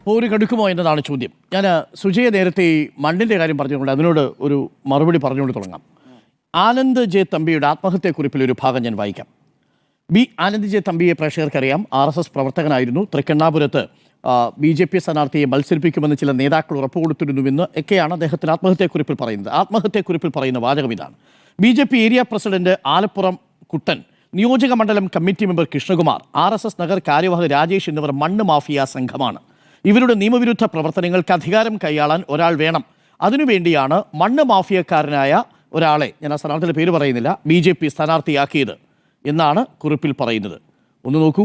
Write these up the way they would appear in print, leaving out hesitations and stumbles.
പോര് കടുക്കുമോ എന്നതാണ് ചോദ്യം. ഞാൻ സുജയ നേരത്തെ ഈ മണ്ണിൻ്റെ കാര്യം പറഞ്ഞുകൊണ്ട് അതിനോട് ഒരു മറുപടി പറഞ്ഞുകൊണ്ട് തുടങ്ങാം. ആനന്ദ് ജെ തമ്പിയുടെ ആത്മഹത്യക്കുറിപ്പിൽ ഒരു ഭാഗം ഞാൻ വായിക്കാം. ആനന്ദ് ജെ തമ്പിയെ പ്രേക്ഷകർക്കറിയാം. RSS പ്രവർത്തകനായിരുന്നു. തൃക്കണ്ണാപുരത്ത് BJP സ്ഥാനാർത്ഥിയെ മത്സരിപ്പിക്കുമെന്ന് ചില നേതാക്കൾ ഉറപ്പുകൊടുത്തിരുന്നുവെന്ന് ഒക്കെയാണ് അദ്ദേഹത്തിന് ആത്മഹത്യക്കുറിപ്പിൽ പറയുന്നത്. ആത്മഹത്യക്കുറിപ്പിൽ പറയുന്ന വാചകം ഇതാണ്: BJP area president Alappuram Kuttan, നിയോജക മണ്ഡലം കമ്മിറ്റി മെമ്പർ കൃഷ്ണകുമാർ, RSS നഗർ കാര്യവാഹ് രാജേഷ് എന്നിവർ മണ്ണ് മാഫിയ സംഘമാണ്. ഇവരുടെ നിയമവിരുദ്ധ പ്രവർത്തനങ്ങൾക്ക് അധികാരം കൈയാളാൻ ഒരാൾ വേണം. അതിനുവേണ്ടിയാണ് മണ്ണ് മാഫിയക്കാരനായ ഒരാളെ, ഞാൻ ആ സ്ഥാനാർത്ഥിയുടെ പേര് പറയുന്നില്ല, BJP സ്ഥാനാർത്ഥിയാക്കിയത് എന്നാണ് കുറിപ്പിൽ പറയുന്നത്. ഒന്ന് നോക്കൂ,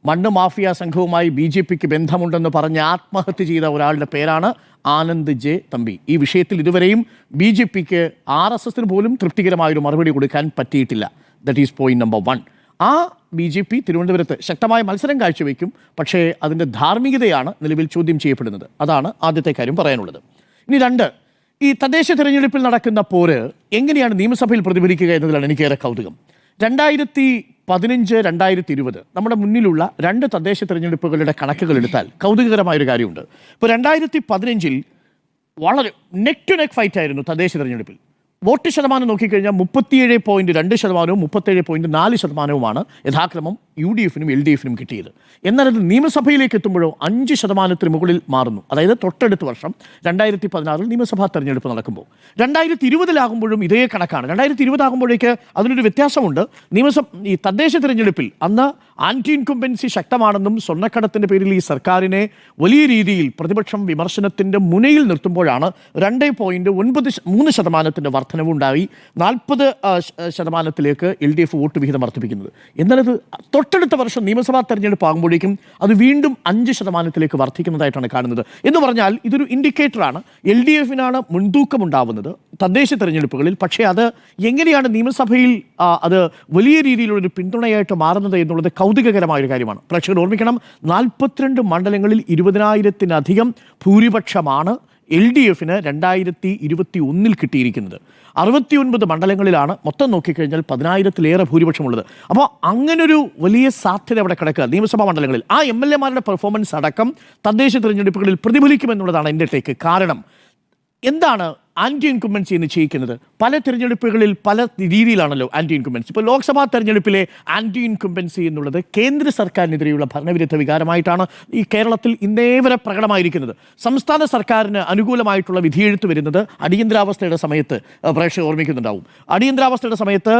മണ്ണ് മാഫിയ സംഘവുമായി BJPക്ക് ബന്ധമുണ്ടെന്ന് പറഞ്ഞ് ആത്മഹത്യ ചെയ്ത ഒരാളുടെ പേരാണ് ആനന്ദ് ജെ തമ്പി. ഈ വിഷയത്തിൽ ഇതുവരെയും BJPക്ക് RSSന് പോലും തൃപ്തികരമായൊരു മറുപടി കൊടുക്കാൻ പറ്റിയിട്ടില്ല. That is point number 1. ആ BJP തിരുവനന്തപുരത്ത് ശക്തമായ മത്സരം കാഴ്ചവെക്കും. പക്ഷേ അതിൻ്റെ ധാർമ്മികതയാണ് നിലവിൽ ചോദ്യം ചെയ്യപ്പെടുന്നത്. അതാണ് ആദ്യത്തെ കാര്യം പറയാനുള്ളത്. ഇനി 2, ഈ തദ്ദേശ തിരഞ്ഞെടുപ്പിൽ നടക്കുന്ന പോര് എങ്ങനെയാണ് നിയമസഭയിൽ പ്രതിഫലിക്കുക എന്നതിലാണ് എനിക്കേറെ കൗതുകം. 2015, 2020 നമ്മുടെ മുന്നിലുള്ള 2 തദ്ദേശ തിരഞ്ഞെടുപ്പുകളുടെ കണക്കുകൾ എടുത്താൽ കൗതുകകരമായൊരു കാര്യമുണ്ട്. ഇപ്പോൾ 2015 വളരെ നെക്ക് ടു നെക്ക് ഫൈറ്റ് ആയിരുന്നു തദ്ദേശ തിരഞ്ഞെടുപ്പിൽ. വോട്ട് ശതമാനം നോക്കിക്കഴിഞ്ഞാൽ 37.2%, 37.4% യഥാക്രമം UDFനും LDFനും കിട്ടിയത്. എന്നാൽ അത് നിയമസഭയിലേക്ക് എത്തുമ്പോഴോ 5% മുകളിൽ മാറുന്നു. അതായത് തൊട്ടടുത്ത വർഷം 2016 നിയമസഭാ തെരഞ്ഞെടുപ്പ് നടക്കുമ്പോൾ 2020 ഇതേ കണക്കാണ്. 2020 ആകുമ്പോഴേക്ക് അതിനൊരു വ്യത്യാസമുണ്ട്. ഈ തദ്ദേശ തിരഞ്ഞെടുപ്പിൽ അന്ന് ആൻറ്റി ഇൻകുംബൻസി ശക്തമാണെന്നും സ്വർണ്ണക്കടത്തിൻ്റെ പേരിൽ ഈ സർക്കാരിനെ വലിയ രീതിയിൽ പ്രതിപക്ഷം വിമർശനത്തിൻ്റെ മുനയിൽ നിർത്തുമ്പോഴാണ് 2.93% വർധനവുണ്ടായി 40% LDF വോട്ട് വിഹിതം വർദ്ധിപ്പിക്കുന്നത്. എന്നാലത് തൊട്ടടുത്ത വർഷം നിയമസഭാ തെരഞ്ഞെടുപ്പ് ആകുമ്പോഴേക്കും അത് വീണ്ടും 5% വർദ്ധിക്കുന്നതായിട്ടാണ് കാണുന്നത്. എന്ന് പറഞ്ഞാൽ ഇതൊരു ഇൻഡിക്കേറ്ററാണ്. LDFനാണ് മുൻതൂക്കമുണ്ടാവുന്നത് തദ്ദേശ തെരഞ്ഞെടുപ്പുകളിൽ. പക്ഷേ അത് എങ്ങനെയാണ് നിയമസഭയിൽ അത് വലിയ രീതിയിലുള്ളൊരു പിന്തുണയായിട്ട് മാറുന്നത് എന്നുള്ളത് കൗതുകകരമായൊരു കാര്യമാണ്. പ്രേക്ഷകർ ഓർമ്മിക്കണം, 42 മണ്ഡലങ്ങളിൽ 20,000-ലധികം ഭൂരിപക്ഷമാണ് LDFന് 2021 കിട്ടിയിരിക്കുന്നത്. 69 മണ്ഡലങ്ങളിലാണ് മൊത്തം നോക്കിക്കഴിഞ്ഞാൽ 10,000-ലേറെ ഭൂരിപക്ഷമുള്ളത്. അപ്പോൾ അങ്ങനൊരു വലിയ സാധ്യത അവിടെ കിടക്കുക നിയമസഭാ മണ്ഡലങ്ങളിൽ. ആ MLA-മാരുടെ പെർഫോമൻസ് അടക്കം തദ്ദേശ തിരഞ്ഞെടുപ്പുകളിൽ പ്രതിഫലിക്കുമെന്നുള്ളതാണ് എൻ്റെ ടേക്ക്. കാരണം എന്താണ് ആൻറ്റി ഇൻകുംബൻസി എന്ന് ചെയ്യിക്കുന്നത്? പല തിരഞ്ഞെടുപ്പുകളിൽ പല രീതിയിലാണല്ലോ ആൻറ്റി ഇൻകുംബൻസി. ഇപ്പോൾ ലോക്സഭാ തെരഞ്ഞെടുപ്പിലെ ആൻറ്റി ഇൻകുംബൻസി എന്നുള്ളത് കേന്ദ്ര സർക്കാരിനെതിരെയുള്ള ഭരണവിരുദ്ധ വികാരമായിട്ടാണ് ഈ കേരളത്തിൽ ഇന്നേ വരെ പ്രകടമായിരിക്കുന്നത്. സംസ്ഥാന സർക്കാരിന് അനുകൂലമായിട്ടുള്ള വിധിയെഴുത്ത് വരുന്നത് അടിയന്തരാവസ്ഥയുടെ സമയത്ത് പ്രേക്ഷകർ ഓർമ്മിക്കുന്നുണ്ടാവും. അടിയന്തരാവസ്ഥയുടെ സമയത്ത്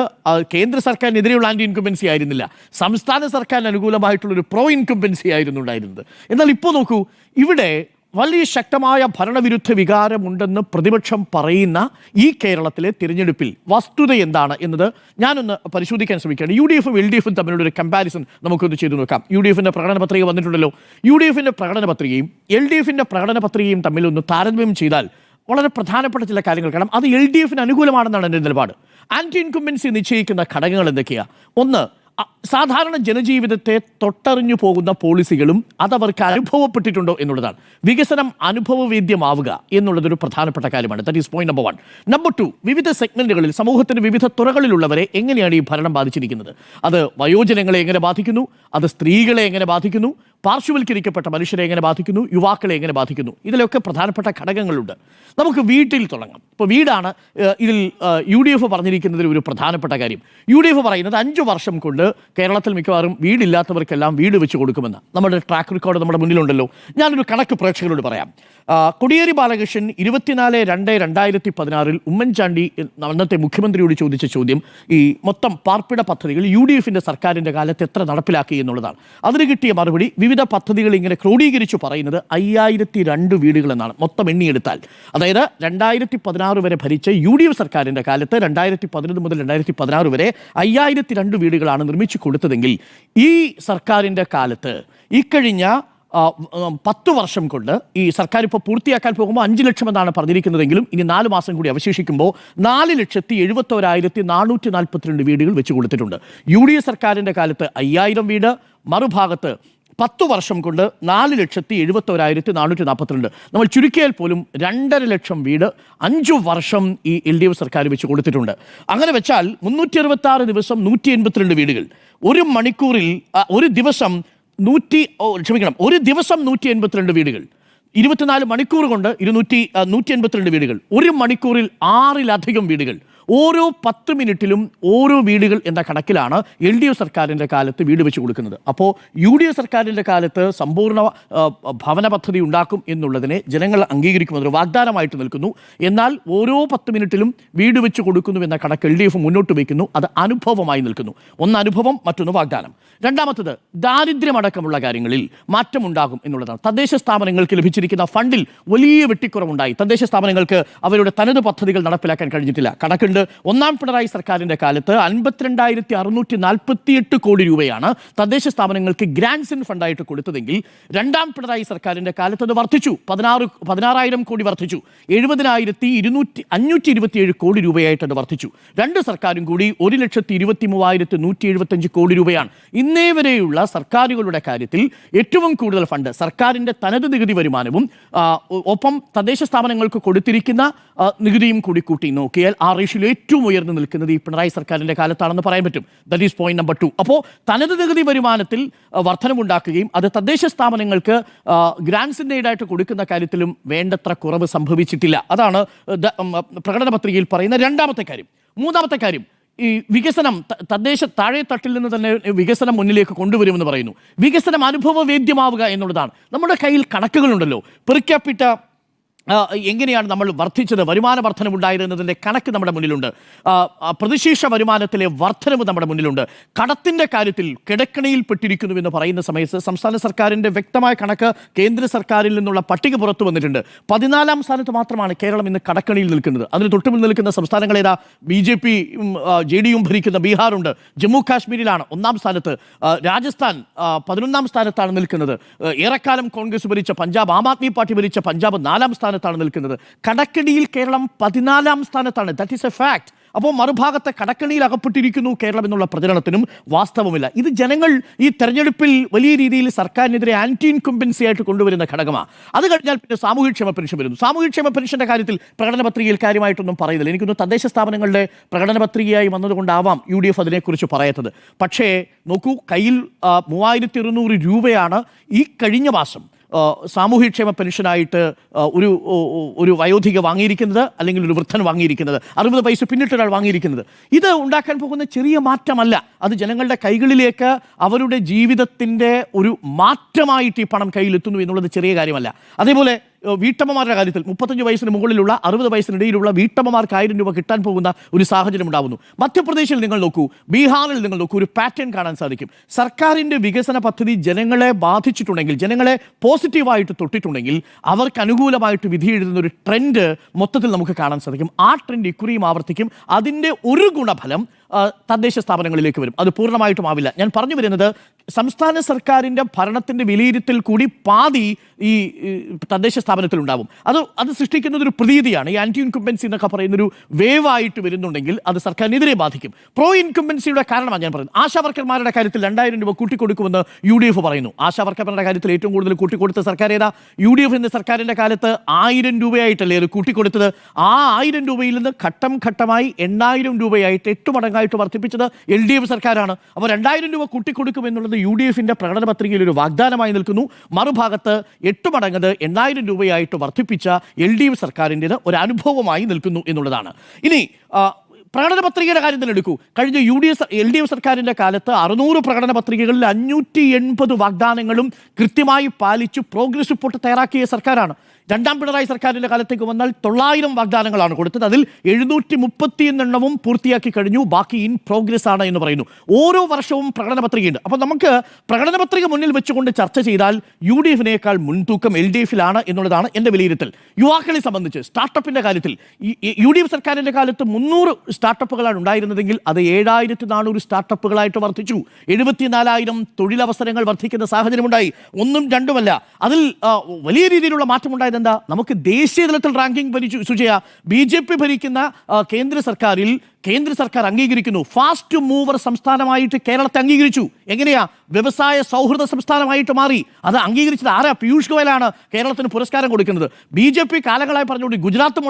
കേന്ദ്ര സർക്കാരിനെതിരെയുള്ള ആൻറ്റി ഇൻകുംബൻസി ആയിരുന്നില്ല, സംസ്ഥാന സർക്കാരിന് അനുകൂലമായിട്ടുള്ളൊരു പ്രോ ഇൻകുംബൻസി ആയിരുന്നു ഉണ്ടായിരുന്നത്. എന്നാൽ ഇപ്പോൾ നോക്കൂ, ഇവിടെ വലിയ ശക്തമായ ഭരണവിരുദ്ധ വികാരമുണ്ടെന്ന് പ്രതിപക്ഷം പറയുന്ന ഈ കേരളത്തിലെ തിരഞ്ഞെടുപ്പിൽ വസ്തുത എന്താണ് എന്നത് ഞാനൊന്ന് പരിശോധിക്കാൻ ശ്രമിക്കുകയാണ്. UDFും LDFും തമ്മിലുള്ള ഒരു കമ്പാരിസൺ നമുക്കൊന്ന് ചെയ്തു നോക്കാം. UDFിൻ്റെ പ്രകടന പത്രിക വന്നിട്ടുണ്ടല്ലോ. UDFിൻ്റെ പ്രകടന പത്രികയും LDFിൻ്റെ പ്രകടന പത്രികയും തമ്മിലൊന്ന് താരതമ്യം ചെയ്താൽ വളരെ പ്രധാനപ്പെട്ട ചില കാര്യങ്ങൾ കാണാം. അത് LDFിന് അനുകൂലമാണെന്നാണ് എൻ്റെ നിലപാട്. ആൻറ്റി ഇൻകുംബൻസി നിശ്ചയിക്കുന്ന ഘടകങ്ങൾ എന്തൊക്കെയാണ്? ഒന്ന്, സാധാരണ ജനജീവിതത്തെ തൊട്ടറിഞ്ഞു പോകുന്ന പോളിസികളും അതവർക്ക് അനുഭവപ്പെട്ടിട്ടുണ്ടോ എന്നുള്ളതാണ്. വികസനം അനുഭവവേദ്യമാവുക എന്നുള്ളതൊരു പ്രധാനപ്പെട്ട കാര്യമാണ്. That is point number 1. Number 2, വിവിധ സെഗ്മെന്റുകളിൽ സമൂഹത്തിൻ്റെ വിവിധ തുറകളിലുള്ളവരെ എങ്ങനെയാണ് ഈ ഭരണം ബാധിച്ചിരിക്കുന്നത്? അത് വയോജനങ്ങളെ എങ്ങനെ ബാധിക്കുന്നു? അത് സ്ത്രീകളെ എങ്ങനെ ബാധിക്കുന്നു? പാർശ്വവൽക്കരിക്കപ്പെട്ട മനുഷ്യരെ എങ്ങനെ ബാധിക്കുന്നു? യുവാക്കളെ എങ്ങനെ ബാധിക്കുന്നു? ഇതിലൊക്കെ പ്രധാനപ്പെട്ട ഘടകങ്ങളുണ്ട്. നമുക്ക് വീട്ടിൽ തുടങ്ങാം. ഇപ്പോൾ വീടാണ് ഇതിൽ UDF പറഞ്ഞിരിക്കുന്നതിൽ ഒരു പ്രധാനപ്പെട്ട കാര്യം. UDF പറയുന്നത് 5 വർഷം കൊണ്ട് കേരളത്തിൽ മിക്കവാറും വീടില്ലാത്തവർക്കെല്ലാം വീട് വെച്ച് കൊടുക്കുമെന്ന്. നമ്മുടെ ട്രാക്ക് റെക്കോർഡ് നമ്മുടെ മുന്നിലുണ്ടല്ലോ. ഞാനൊരു കണക്ക് പ്രേക്ഷകരോട് പറയാം. കോടിയേരി ബാലകൃഷ്ണൻ 24/2/2016 ഉമ്മൻചാണ്ടി അന്നത്തെ മുഖ്യമന്ത്രിയോട് ചോദിച്ച ചോദ്യം ഈ മൊത്തം പാർപ്പിട പദ്ധതികൾ UDFിൻ്റെ സർക്കാരിൻ്റെ കാലത്ത് എത്ര നടപ്പിലാക്കി എന്നുള്ളതാണ്. അതിന് കിട്ടിയ മറുപടി വിവിധ പദ്ധതികൾ ഇങ്ങനെ ക്രോഡീകരിച്ചു പറയുന്നത് 5002 വീടുകളെന്നാണ് മൊത്തം എണ്ണിയെടുത്താൽ. അതായത് 2016 വരെ ഭരിച്ച UDF സർക്കാരിൻ്റെ കാലത്ത് 2011 മുതൽ 2016 വരെ 5002 വീടുകളാണ് നിർമ്മിച്ചു കൊടുത്തതെങ്കിൽ ഈ സർക്കാരിൻ്റെ കാലത്ത് ഇക്കഴിഞ്ഞ 10 വർഷം കൊണ്ട് ഈ സർക്കാർ ഇപ്പോൾ പൂർത്തിയാക്കാൻ പോകുമ്പോൾ 5 ലക്ഷം എന്നാണ് പറഞ്ഞിരിക്കുന്നതെങ്കിലും ഇനി 4 മാസം കൂടി അവശേഷിക്കുമ്പോൾ 4,71,442 വീടുകൾ വെച്ച് കൊടുത്തിട്ടുണ്ട്. UDF സർക്കാരിൻ്റെ കാലത്ത് 5000 വീട്, മറുഭാഗത്ത് 10 വർഷം കൊണ്ട് 4,71,442. നമ്മൾ ചുരുക്കിയാൽ പോലും 2.5 ലക്ഷം വീട് 5 വർഷം ഈ LDF സർക്കാർ വെച്ച് കൊടുത്തിട്ടുണ്ട്. അങ്ങനെ വെച്ചാൽ 366 ദിവസം 182 വീടുകൾ, ഒരു മണിക്കൂറിൽ ഒരു ദിവസം 182 വീടുകൾ, 24 മണിക്കൂർ കൊണ്ട് 182 വീടുകൾ, 1 മണിക്കൂറിൽ 6-ലധികം വീടുകൾ, ഓരോ 10 മിനിറ്റിലും ഓരോ വീടുകൾ എന്ന കണക്കിലാണ് LDF സർക്കാരിൻ്റെ കാലത്ത് വീട് വെച്ച് കൊടുക്കുന്നത്. അപ്പോൾ UDF സർക്കാരിൻ്റെ കാലത്ത് സമ്പൂർണ്ണ ഭവന പദ്ധതി ഉണ്ടാക്കും എന്നുള്ളതിനെ ജനങ്ങൾ അംഗീകരിക്കുമെന്നൊരു വാഗ്ദാനമായിട്ട് നിൽക്കുന്നു. എന്നാൽ ഓരോ 10 മിനിറ്റിലും വീട് വെച്ച് കൊടുക്കുന്നു എന്ന കണക്ക് LDF മുന്നോട്ട് വയ്ക്കുന്നു. അത് അനുഭവമായി നിൽക്കുന്നു. ഒന്ന് അനുഭവം, മറ്റൊന്ന് വാഗ്ദാനം. രണ്ടാമത്തത് ദാരിദ്ര്യമടക്കമുള്ള കാര്യങ്ങളിൽ മാറ്റമുണ്ടാകും എന്നുള്ളതാണ്. തദ്ദേശ സ്ഥാപനങ്ങൾക്ക് ലഭിച്ചിരിക്കുന്ന ഫണ്ടിൽ വലിയ വെട്ടിക്കുറവുണ്ടായി. തദ്ദേശ സ്ഥാപനങ്ങൾക്ക് അവരുടെ തനത് പദ്ധതികൾ നടപ്പിലാക്കാൻ കഴിഞ്ഞിട്ടില്ല. കണക്കുണ്ട്. ഒന്നാം പിണറായി സർക്കാരിൻ്റെ കാലത്ത് 52,648 കോടി രൂപയാണ് തദ്ദേശ സ്ഥാപനങ്ങൾക്ക് ഗ്രാൻസ് ഇൻ ഫണ്ടായിട്ട് കൊടുത്തതെങ്കിൽ രണ്ടാം പിണറായി സർക്കാരിൻ്റെ കാലത്ത് അത് വർദ്ധിച്ചു. 16,000 കോടി വർദ്ധിച്ചു. 70,527 കോടി രൂപയായിട്ട് അത് വർദ്ധിച്ചു. രണ്ട് സർക്കാരും കൂടി 1,23,175 കോടി രൂപയാണ്. ഇന്നേ വരെയുള്ള സർക്കാരുകളുടെ കാര്യത്തിൽ ഏറ്റവും കൂടുതൽ ഫണ്ട് സർക്കാരിൻ്റെ തനത് നികുതി വരുമാനവും ഒപ്പം തദ്ദേശ സ്ഥാപനങ്ങൾക്ക് കൊടുത്തിരിക്കുന്ന നികുതിയും കൂടി കൂട്ടി നോക്കിയാൽ ആ റേഷ്യോയിൽ ഏറ്റവും ഉയർന്നു നിൽക്കുന്നത് ഈ പിണറായി സർക്കാരിൻ്റെ കാലത്താണെന്ന് പറയാൻ പറ്റും. That is point number 2. അപ്പോൾ തനത് നികുതി വരുമാനത്തിൽ വർധനമുണ്ടാക്കുകയും അത് തദ്ദേശ സ്ഥാപനങ്ങൾക്ക് ഗ്രാൻസിൻ്റെ ഈടായിട്ട് കൊടുക്കുന്ന കാര്യത്തിലും വേണ്ടത്ര കുറവ് സംഭവിച്ചിട്ടില്ല. അതാണ് പ്രകടന പത്രികയിൽ പറയുന്ന രണ്ടാമത്തെ കാര്യം. മൂന്നാമത്തെ കാര്യം, ഈ വികസനം തദ്ദേശ താഴെ തട്ടിൽ നിന്ന് തന്നെ വികസനം മുന്നിലേക്ക് കൊണ്ടുവരുമെന്ന് പറയുന്നു. വികസനം അനുഭവവേദ്യമാവുക എന്നുള്ളതാണ്. നമ്മുടെ കയ്യിൽ കണക്കുകളുണ്ടല്ലോ. പെർ ക്യാപിറ്റ എങ്ങനെയാണ് നമ്മൾ വർദ്ധിച്ചത്, വരുമാന വർധനമുണ്ടായിരുന്നതിൻ്റെ കണക്ക് നമ്മുടെ മുന്നിലുണ്ട്. പ്രതിശീർഷ വരുമാനത്തിലെ വർധനവ് നമ്മുടെ മുന്നിലുണ്ട്. കടത്തിൻ്റെ കാര്യത്തിൽ കിടക്കണിയിൽ പെട്ടിരിക്കുന്നു എന്ന് പറയുന്ന സമയത്ത് സംസ്ഥാന സർക്കാരിൻ്റെ വ്യക്തമായ കണക്ക് കേന്ദ്ര സർക്കാരിൽ നിന്നുള്ള പട്ടിക പുറത്തു വന്നിട്ടുണ്ട്. 14ാം സ്ഥാനത്ത് മാത്രമാണ് കേരളം ഇന്ന് കടക്കണിയിൽ നിൽക്കുന്നത്. അതിന് തൊട്ടുമുന്നിൽ നിൽക്കുന്ന സംസ്ഥാനങ്ങളേതാ? BJP JDU ഭരിക്കുന്ന ബീഹാറുണ്ട്. ജമ്മു കാശ്മീരിലാണ് 1ാം സ്ഥാനത്ത്. രാജസ്ഥാൻ 11ാം സ്ഥാനത്താണ് നിൽക്കുന്നത്. ഏറെക്കാലം കോൺഗ്രസ് ഭരിച്ച പഞ്ചാബ്, ആം ആദ്മി പാർട്ടി ഭരിച്ച പഞ്ചാബ് 4ാം സ്ഥാനത്താണ് നിൽക്കുന്നത്. കടക്കണിയിൽ കേരളം 14ാം സ്ഥാനത്താണ്. That is A fact. അപ്പോൾ മറുഭാഗത്തെ കടക്കണിയിൽ അകപ്പെട്ടിരിക്കുന്നു കേരളം എന്നുള്ള പ്രചരണത്തിനും വാസ്തവമില്ല. ഇത് ജനങ്ങൾ ഈ തെരഞ്ഞെടുപ്പിൽ വലിയ രീതിയിൽ സർക്കാരിനെതിരെ ആന്റി ഇൻകംബൻസി ആയിട്ട് കൊണ്ടുവരുന്ന ഘടകമാണ്. അത് കഴിഞ്ഞാൽ പിന്നെ സാമൂഹ്യക്ഷേമ പെൻഷൻ വരുന്നു. സാമൂഹ്യക്ഷേമ പെൻഷന്റെ കാര്യത്തിൽ പ്രകടന പത്രികയിൽ കാര്യമായിട്ടൊന്നും പറയുന്നില്ല. എനിക്കൊന്ന് തദ്ദേശ സ്ഥാപനങ്ങളുടെ പ്രകടന പത്രികയായി വന്നതുകൊണ്ടാവാം UDF അതിനെക്കുറിച്ച് പറയാത്തത്. പക്ഷേ നോക്കൂ, കയ്യിൽ 3,200 രൂപയാണ് ഈ കഴിഞ്ഞ മാസം സാമൂഹ്യക്ഷേമ പെൻഷനായിട്ട് ഒരു വയോധിക വാങ്ങിയിരിക്കുന്നത്, അല്ലെങ്കിൽ ഒരു വൃദ്ധൻ വാങ്ങിയിരിക്കുന്നത്, 60 പൈസ പിന്നിട്ടൊരാൾ വാങ്ങിയിരിക്കുന്നത്. ഇത് ഉണ്ടാക്കാൻ പോകുന്ന ചെറിയ മാറ്റമല്ല. അത് ജനങ്ങളുടെ കൈകളിലേക്ക് അവരുടെ ജീവിതത്തിൻ്റെ ഒരു മാറ്റമായിട്ട് ഈ പണം കയ്യിലെത്തുന്നു എന്നുള്ളത് ചെറിയ കാര്യമല്ല. അതേപോലെ വീട്ടമ്മമാരുടെ കാര്യത്തിൽ 35 വയസ്സിന് മുകളിലുള്ള 60 വയസ്സിനിടയിലുള്ള വീട്ടമ്മമാർക്ക് 1000 രൂപ കിട്ടാൻ പോകുന്ന ഒരു സാഹചര്യം ഉണ്ടാകുന്നു. മധ്യപ്രദേശിൽ നിങ്ങൾ നോക്കൂ, ബീഹാറിൽ നിങ്ങൾ നോക്കൂ, ഒരു പാറ്റേൺ കാണാൻ സാധിക്കും. സർക്കാരിൻ്റെ വികസന പദ്ധതി ജനങ്ങളെ ബാധിച്ചിട്ടുണ്ടെങ്കിൽ, ജനങ്ങളെ പോസിറ്റീവായിട്ട് തൊട്ടിട്ടുണ്ടെങ്കിൽ അവർക്ക് അനുകൂലമായിട്ട് വിധി എഴുതുന്ന ഒരു ട്രെൻഡ് മൊത്തത്തിൽ നമുക്ക് കാണാൻ സാധിക്കും. ആ ട്രെൻഡ് ഇക്കുറിയും ആവർത്തിക്കും. അതിൻ്റെ ഒരു ഗുണഫലം തദ്ദേശ സ്ഥാപനങ്ങളിലേക്ക് വരും. അത് പൂർണ്ണമായിട്ടും ആവില്ല. ഞാൻ പറഞ്ഞു വരുന്നത്, സംസ്ഥാന സർക്കാരിൻ്റെ ഭരണത്തിൻ്റെ വിലയിരുത്തൽ കൂടി പാതി ഈ തദ്ദേശ സ്ഥാപനത്തിൽ ഉണ്ടാവും. അത് സൃഷ്ടിക്കുന്നത് ഒരു പ്രതീതിയാണ്. ഈ ആന്റി ഇൻകംബൻസി എന്നൊക്കെ പറയുന്നൊരു വേവായിട്ട് വരുന്നുണ്ടെങ്കിൽ അത് സർക്കാരിനെതിരെ ബാധിക്കും. പ്രോ ഇൻകംബൻസിയുടെ കാരണമാണ് ഞാൻ പറയുന്നത്. ആശാവർക്കർമാരുടെ കാര്യത്തിൽ 2000 രൂപ കൂട്ടിക്കൊടുക്കുമെന്ന് UDF പറയുന്നു. ആശാവർക്കർമാരുടെ കാര്യത്തിൽ ഏറ്റവും കൂടുതൽ കൂട്ടിക്കൊടുത്ത സർക്കാർ ഏതാ? UDF എന്ന സർക്കാരിൻ്റെ കാലത്ത് 1000 രൂപയായിട്ടല്ലേ അത് കൂട്ടിക്കൊടുത്തത്. ആ 1000 രൂപയിൽ നിന്ന് ഘട്ടം ഘട്ടമായി 8000 രൂപയായിട്ട് 8 മടങ്ങായിട്ട് വർദ്ധിപ്പിച്ചത് LDF സർക്കാരാണ്. അപ്പോൾ 2000 രൂപ കൂട്ടിക്കൊടുക്കുമെന്നുള്ളത് UDFിൻ്റെ പ്രകടന പത്രികയിൽ ഒരു വാഗ്ദാനമായി നിൽക്കുന്നു. മറുഭാഗത്ത് 8 മടങ്ങ് 8000 രൂപയായിട്ട് വർദ്ധിപ്പിച്ച LDF സർക്കാരിൻ്റെത് ഒരു അനുഭവമായി നിൽക്കുന്നു എന്നുള്ളതാണ്. ഇനി പ്രകടന പത്രികയുടെ കാര്യം തന്നെ എടുക്കൂ. കഴിഞ്ഞ LDF സർക്കാരിൻ്റെ കാലത്ത് 600 പ്രകടന പത്രികകളിൽ 580 വാഗ്ദാനങ്ങളും കൃത്യമായി പാലിച്ചു പ്രോഗ്രസ് റിപ്പോർട്ട് തയ്യാറാക്കിയ സർക്കാരാണ്. രണ്ടാം പിണറായി സർക്കാരിൻ്റെ കാലത്തേക്ക് വന്നാൽ 900 വാഗ്ദാനങ്ങളാണ് കൊടുത്തത്. അതിൽ 731 പൂർത്തിയാക്കി കഴിഞ്ഞു. ബാക്കി ഇൻ പ്രോഗ്രസ് ആണ് എന്ന് പറയുന്നു. ഓരോ വർഷവും പ്രകടന പത്രികയുണ്ട്. അപ്പോൾ നമുക്ക് പ്രകടന പത്രിക മുന്നിൽ വെച്ചുകൊണ്ട് ചർച്ച ചെയ്താൽ UDFിനേക്കാൾ മുൻതൂക്കം LDFിലാണ് എന്നുള്ളതാണ് എൻ്റെ വിലയിരുത്തൽ. യുവാക്കളെ സംബന്ധിച്ച് സ്റ്റാർട്ടപ്പിൻ്റെ കാര്യത്തിൽ UDF സർക്കാരിൻ്റെ കാലത്ത് 300 സ്റ്റാർട്ടപ്പുകളാണ് ഉണ്ടായിരുന്നതെങ്കിൽ അത് 7400 സ്റ്റാർട്ടപ്പുകളായിട്ട് വർദ്ധിച്ചു. 74,000 തൊഴിലവസരങ്ങൾ വർദ്ധിക്കുന്ന സാഹചര്യമുണ്ടായി. ഒന്നും രണ്ടുമല്ല. അതിൽ വലിയ രീതിയിലുള്ള മാറ്റമുണ്ടായത് കാര്യം എന്താ? നമുക്ക് ദേശീയ തലത്തിൽ റാങ്കിംഗ് സുജയ BJP ഭരിക്കുന്ന കേന്ദ്ര സർക്കാർ അംഗീകരിക്കുന്നു. ഫാസ്റ്റ് മൂവർ സംസ്ഥാനമായിട്ട് കേരളത്തെ അംഗീകരിച്ചു. എങ്ങനെയാ? വ്യവസായ സൗഹൃദ സംസ്ഥാനമായിട്ട് മാറി. അത് അംഗീകരിച്ചത് ആരാ? പീയൂഷ് ഗോയലാണ് കേരളത്തിന് പുരസ്കാരം കൊടുക്കുന്നത്. BJP കാലങ്ങളായി പറഞ്ഞുകൊണ്ട് ഗുജറാത്ത്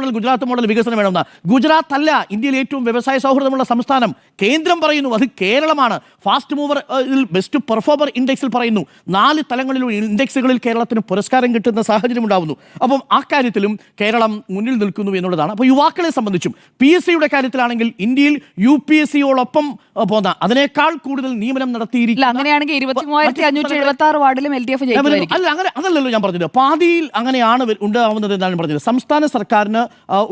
മോഡൽ വികസനം വേണമെന്ന. ഗുജറാത്ത് അല്ല ഇന്ത്യയിലെ ഏറ്റവും വ്യവസായ സൗഹൃദമുള്ള സംസ്ഥാനം. കേന്ദ്രം പറയുന്നു അത് കേരളമാണ്. ഫാസ്റ്റ് മൂവർ ബെസ്റ്റ് പെർഫോമർ ഇൻഡെക്സിൽ പറയുന്നു 4 തലങ്ങളിലും ഇൻഡെക്സുകളിൽ കേരളത്തിന് പുരസ്കാരം കിട്ടുന്ന സാഹചര്യം ഉണ്ടാവുന്നു. അപ്പം ആ കാര്യത്തിലും കേരളം മുന്നിൽ നിൽക്കുന്നു എന്നുള്ളതാണ്. അപ്പോൾ യുവാക്കളെ സംബന്ധിച്ചും PSCയുടെ കാര്യത്തിലാണെങ്കിൽ ഇന്ത്യയിൽ UPSCയോടൊപ്പം പോന്ന അതിനേക്കാൾ കൂടുതൽ നിയമനം നടത്തിയിരിക്കില്ല. അങ്ങനെയാണെങ്കിൽ 23,576 വാർഡിലും LDF ജയിക്കുമായിരിക്കും. അല്ല, അങ്ങനെ അതല്ലല്ലോ ഞാൻ പറഞ്ഞത്. പാതിയിൽ അങ്ങനെയാണ് ഉണ്ടാവുന്നത് എന്നാണ് പറഞ്ഞത്. സംസ്ഥാന സർക്കാരിന്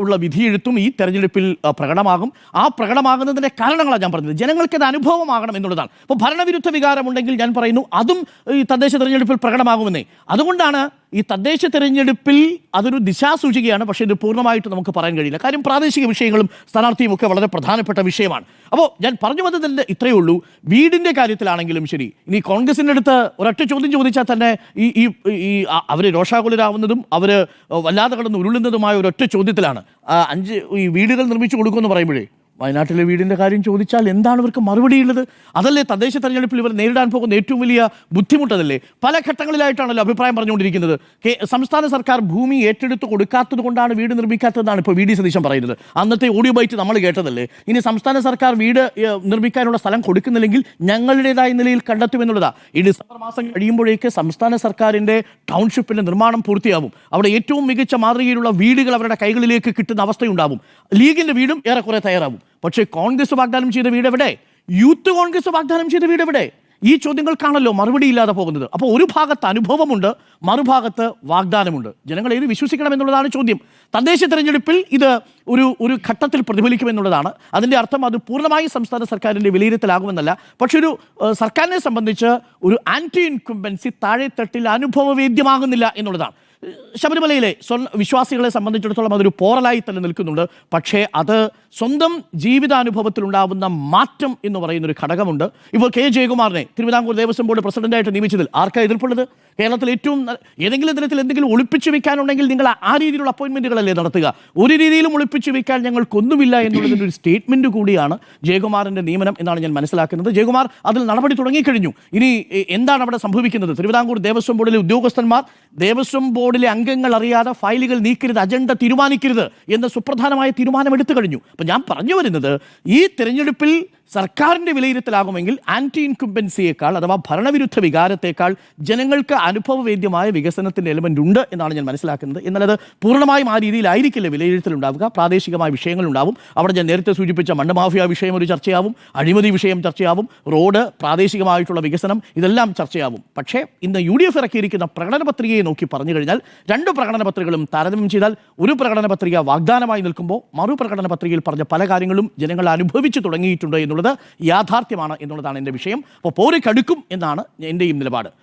ഉള്ള വിധിയെഴുത്തും ഈ തെരഞ്ഞെടുപ്പിൽ പ്രകടമാകും. ആ പ്രകടമാകുന്നതിന്റെ കാരണങ്ങളാണ് ഞാൻ പറഞ്ഞത്. ജനങ്ങൾക്ക് അത് അനുഭവമാകണം എന്നുള്ളതാണ്. അപ്പോൾ ഭരണവിരുദ്ധ വികാരമുണ്ടെങ്കിൽ ഞാൻ പറയുന്നു അതും ഈ തദ്ദേശ തെരഞ്ഞെടുപ്പിൽ പ്രകടമാകുമെന്നേ. അതുകൊണ്ടാണ് ഈ തദ്ദേശ തെരഞ്ഞെടുപ്പിൽ അതൊരു ദിശാസൂചികയാണ്. പക്ഷേ ഇത് പൂർണ്ണമായിട്ട് നമുക്ക് പറയാൻ കഴിയില്ല. കാര്യം പ്രാദേശിക വിഷയങ്ങളും സ്ഥാനാർത്ഥിയും ഒക്കെ വളരെ പ്രധാനപ്പെട്ട വിഷയമാണ്. അപ്പോൾ ഞാൻ പറഞ്ഞു വന്നതിൻ്റെ ഇത്രയേ ഉള്ളൂ. വീടിൻ്റെ കാര്യത്തിലാണെങ്കിലും ശരി, ഇനി കോൺഗ്രസിൻ്റെ അടുത്ത് ഒരൊറ്റ ചോദ്യം ചോദിച്ചാൽ തന്നെ ഈ അവർ രോഷാകുലരാവുന്നതും അവർ വല്ലാതെ കടന്ന് ഉരുളുന്നതുമായ ഒരൊറ്റ ചോദ്യത്തിലാണ്. 5 ഈ വീടുകൾ നിർമ്മിച്ചു കൊടുക്കുമെന്ന് പറയുമ്പോഴേ വയനാട്ടിലെ വീടിൻ്റെ കാര്യം ചോദിച്ചാൽ എന്താണ് ഇവർക്ക് മറുപടിയുള്ളത്? അതല്ലേ തദ്ദേശ തെരഞ്ഞെടുപ്പിൽ ഇവർ നേരിടാൻ പോകുന്ന ഏറ്റവും വലിയ ബുദ്ധിമുട്ടതല്ലേ? പല ഘട്ടങ്ങളിലായിട്ടാണല്ലോ അഭിപ്രായം പറഞ്ഞുകൊണ്ടിരിക്കുന്നത്. സംസ്ഥാന സർക്കാർ ഭൂമി ഏറ്റെടുത്ത് കൊടുക്കാത്തത് കൊണ്ടാണ് വീട് നിർമ്മിക്കാത്തതെന്നാണ് ഇപ്പോൾ VD സതീശൻ പറയുന്നത്. അന്നത്തെ ഓഡിയോ ബൈറ്റ് നമ്മൾ കേട്ടതല്ലേ? ഇനി സംസ്ഥാന സർക്കാർ വീട് നിർമ്മിക്കാനുള്ള സ്ഥലം കൊടുക്കുന്നില്ലെങ്കിൽ ഞങ്ങളുടേതായ നിലയിൽ കണ്ടെത്തുമെന്നുള്ളതാണ്. ഈ ഡിസംബർ മാസം കഴിയുമ്പോഴേക്ക് സംസ്ഥാന സർക്കാരിൻ്റെ ടൗൺഷിപ്പിൻ്റെ നിർമ്മാണം പൂർത്തിയാവും. അവിടെ ഏറ്റവും മികച്ച മാതൃകയിലുള്ള വീടുകൾ അവരുടെ കൈകളിലേക്ക് കിട്ടുന്ന അവസ്ഥയുണ്ടാവും. ലീഗിൻ്റെ വീടും ഏറെക്കുറെ തയ്യാറാവും. പക്ഷേ കോൺഗ്രസ് വാഗ്ദാനം ചെയ്ത വീട് എവിടെ? യൂത്ത് കോൺഗ്രസ് വാഗ്ദാനം ചെയ്ത വീട് എവിടെ? ഈ ചോദ്യങ്ങൾക്കാണല്ലോ മറുപടി ഇല്ലാതെ പോകുന്നത്. അപ്പോൾ ഒരു ഭാഗത്ത് അനുഭവമുണ്ട്, മറുഭാഗത്ത് വാഗ്ദാനമുണ്ട്. ജനങ്ങൾ ഏത് വിശ്വസിക്കണം എന്നുള്ളതാണ് ചോദ്യം. തദ്ദേശ തെരഞ്ഞെടുപ്പിൽ ഇത് ഒരു ഘട്ടത്തിൽ പ്രതിഫലിക്കുമെന്നുള്ളതാണ്. അതിൻ്റെ അർത്ഥം അത് പൂർണ്ണമായും സംസ്ഥാന സർക്കാരിൻ്റെ വിലയിരുത്തലാകുമെന്നല്ല. പക്ഷെ ഒരു സർക്കാരിനെ സംബന്ധിച്ച് ഒരു ആൻറ്റി ഇൻകംബൻസി താഴെത്തട്ടിൽ അനുഭവവേദ്യമാകുന്നില്ല എന്നുള്ളതാണ്. ശബരിമലയിലെ വിശ്വാസികളെ സംബന്ധിച്ചിടത്തോളം അതൊരു പോറലായി തന്നെ നിൽക്കുന്നുണ്ട്. പക്ഷേ അത് സ്വന്തം ജീവിതാനുഭവത്തിലുണ്ടാവുന്ന മാറ്റം എന്ന് പറയുന്നൊരു ഘടകമുണ്ട്. ഇപ്പോൾ K. ജയകുമാറിനെ തിരുവിതാംകൂർ ദേവസ്വം ബോർഡ് പ്രസിഡന്റായിട്ട് നിയമിച്ചതിൽ ആർക്കാ എതിർപ്പുള്ളത്? കേരളത്തിൽ ഏറ്റവും ഏതെങ്കിലും തരത്തിൽ എന്തെങ്കിലും ഒളിപ്പിച്ചു വെക്കാനുണ്ടെങ്കിൽ നിങ്ങൾ ആ രീതിയിലുള്ള അപ്പോയിൻമെൻറ്റുകളല്ലേ നടത്തുക? ഒരു രീതിയിലും ഒളിപ്പിച്ചു വെക്കാൻ ഞങ്ങൾക്കൊന്നുമില്ല എന്നുള്ളതിൻ്റെ ഒരു സ്റ്റേറ്റ്മെൻറ്റ് കൂടിയാണ് ജയകുമാറിൻ്റെ നിയമനം എന്നാണ് ഞാൻ മനസ്സിലാക്കുന്നത്. ജയകുമാർ അതിൽ നടപടി തുടങ്ങിക്കഴിഞ്ഞു. ഇനി എന്താണ് അവിടെ സംഭവിക്കുന്നത്? തിരുവിതാംകൂർ ദേവസ്വം ബോർഡിലെ ഉദ്യോഗസ്ഥന്മാർ ദേവസ്വം ബോർഡിലെ അംഗങ്ങൾ അറിയാതെ ഫയലുകൾ നീക്കരുത്, അജണ്ട തീരുമാനിക്കരുത് എന്ന സുപ്രധാനമായ തീരുമാനം എടുത്തു കഴിഞ്ഞു. അപ്പം ഞാൻ പറഞ്ഞു വരുന്നത് ഈ തെരഞ്ഞെടുപ്പിൽ സർക്കാരിൻ്റെ വിലയിരുത്തലാകുമെങ്കിൽ ആൻറ്റി ഇൻകംബൻസിയേക്കാൾ അഥവാ ഭരണവിരുദ്ധ വികാരത്തേക്കാൾ ജനങ്ങൾക്ക് അനുഭവവേദ്യമായ വികസനത്തിൻ്റെ എലമെൻ്റ് ഉണ്ട് എന്നാണ് ഞാൻ മനസ്സിലാക്കുന്നത്. എന്നാൽ അത് പൂർണ്ണമായും ആ രീതിയിലായിരിക്കില്ല വിലയിരുത്തലുണ്ടാവുക. പ്രാദേശികമായ വിഷയങ്ങളുണ്ടാവും. അവിടെ ഞാൻ നേരത്തെ സൂചിപ്പിച്ച മണ്ണ് മാഫിയ വിഷയം ഒരു ചർച്ചയാവും, അഴിമതി വിഷയം ചർച്ചയാവും, റോഡ്, പ്രാദേശികമായിട്ടുള്ള വികസനം, ഇതെല്ലാം ചർച്ചയാവും. പക്ഷേ ഇന്ന് UDF ഇറക്കിയിരിക്കുന്ന പ്രകടന പത്രികയെ നോക്കി പറഞ്ഞു കഴിഞ്ഞാൽ 2 പ്രകടന പത്രികകളും താരതമ്യം ചെയ്താൽ ഒരു പ്രകടന പത്രിക വാഗ്ദാനമായി നിൽക്കുമ്പോൾ മറുപ്രകടന പത്രികയിൽ പറഞ്ഞ പല കാര്യങ്ങളും ജനങ്ങൾ അനുഭവിച്ചു തുടങ്ങിയിട്ടുണ്ട് എന്നുള്ളത് യാഥാർത്ഥ്യമാണ് എന്നുള്ളതാണ് എൻ്റെ വിഷയം. അപ്പോൾ പോര് കടുക്കും എന്നാണ് എൻ്റെയും നിലപാട്.